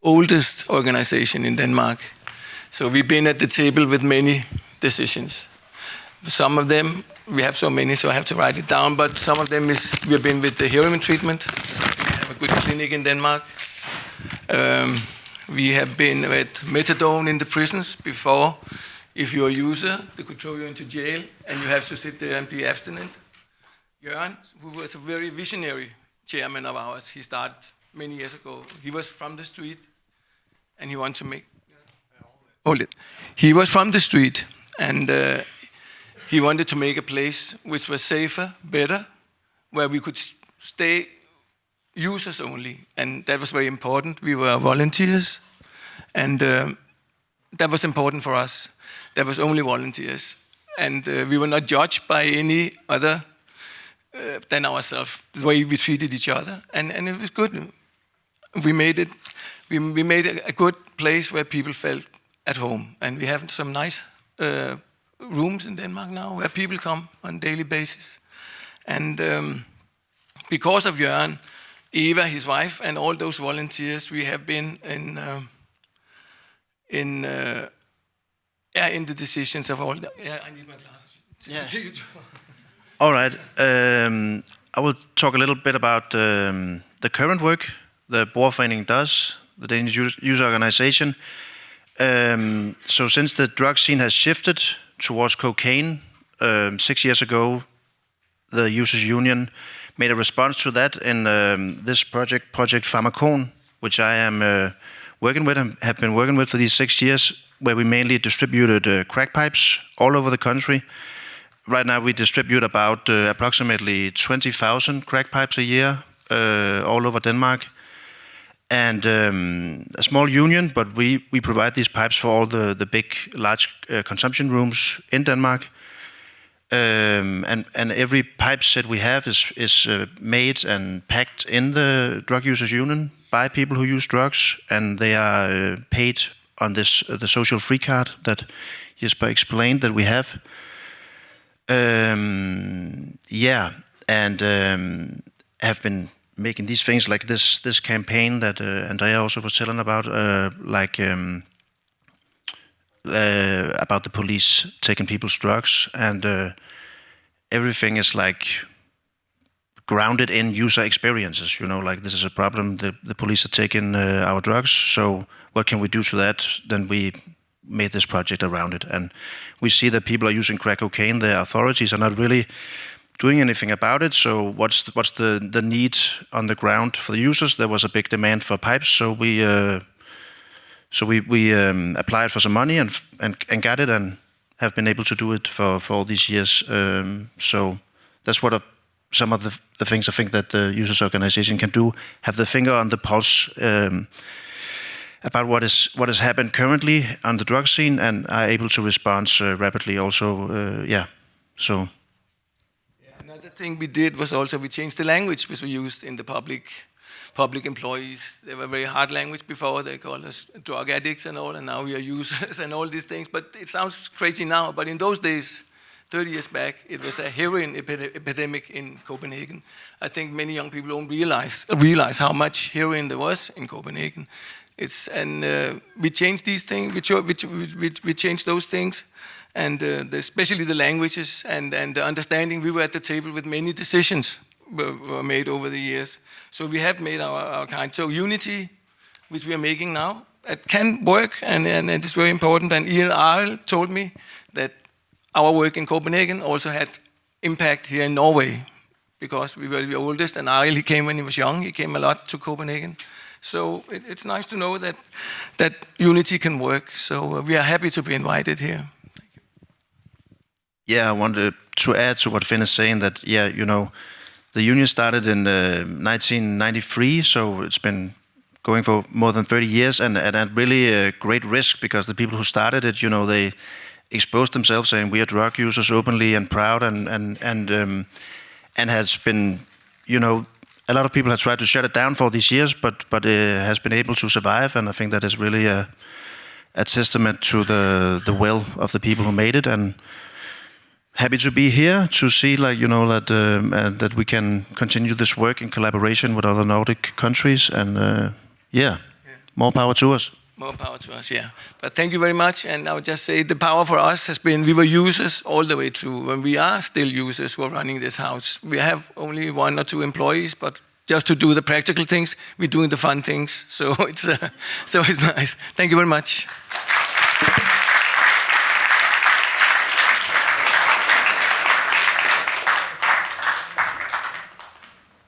oldest organization in Denmark. So we've been at the table with many decisions. Some of them, we have so many, so I have to write it down, but some of them is, we've been with the heroin treatment. We have a good clinic in Denmark. We have been with methadone in the prisons before. If you're a user, they could throw you into jail and you have to sit there and be abstinent. Jørgen, who was a very visionary chairman of ours, he started many years ago. He was from the street and he wanted to make... Hold it. He was from the street and he wanted to make a place which was safer, better, where we could stay users only. And that was very important. We were volunteers and that was important for us. There was only volunteers. And we were not judged by any other than ourselves, the way we treated each other. And it was good. We made it. We made a good place where people felt at home. And we have some nice rooms in Denmark now where people come on a daily basis. And because of Jørgen, Eva, his wife, and all those volunteers, we have been in the decisions of all. I need my glasses. Yeah. All right. I will talk a little bit about the current work the Borgerforeningen does, the Danish user organization. So since the drug scene has shifted towards cocaine 6 years ago, the Users Union made a response to that in this project, Project Pharmakon, which I am working with and have been working with for these 6 years, where we mainly distributed crack pipes all over the country. Right now we distribute about approximately 20,000 crack pipes a year all over Denmark. And a small union, but we provide these pipes for all the big, large consumption rooms in Denmark. And every pipe set we have is made and packed in the Drug Users Union by people who use drugs, and they are paid on this the social free card that Jesper explained that we have. Have been making these things like this campaign that Andrea also was telling about, about the police taking people's drugs, and everything is like grounded in user experiences. You know, like this is a problem. The police are taking our drugs. So what can we do to that? Then we made this project around it, and we see that people are using crack cocaine. The authorities are not really doing anything about it. So what's the need on the ground for the users? There was a big demand for pipes, so we applied for some money and got it, and have been able to do it for all these years. So that's some of the things I think that the users organization can do. Have the finger on the pulse about what has happened currently on the drug scene, and are able to respond rapidly. Also, So. Another thing we did was also we changed the language which we used in the public employees. They were very hard language before. They called us drug addicts and all, and now we are users and all these things. But it sounds crazy now. But in those days, 30 years back, it was a heroin epidemic in Copenhagen. I think many young people don't realize how much heroin there was in Copenhagen. We changed these things. We changed those things. And especially the languages and the understanding. We were at the table with many decisions were made over the years. So we have made our kind. So unity, which we are making now, it can work, and it is very important. And Ian Arild told me that our work in Copenhagen also had impact here in Norway, because we were the oldest, and Arild, he came when he was young. He came a lot to Copenhagen. So it's nice to know that unity can work. So we are happy to be invited here. Yeah, I wanted to add to what Finn is saying, that, the union started in 1993, so it's been going for more than 30 years, and at really a great risk, because the people who started it, they exposed themselves saying we are drug users openly and proud, and has been, a lot of people have tried to shut it down for these years, but it has been able to survive, and I think that is really a testament to the will of the people who made it, and happy to be here to see, that we can continue this work in collaboration with other Nordic countries, and more power to us. More power to us, yeah. But thank you very much. And I would just say the power for us has been we were users all the way through, and we are still users who are running this house. We have only 1 or 2 employees, but just to do the practical things, we're doing the fun things. So it's nice. Thank you very much.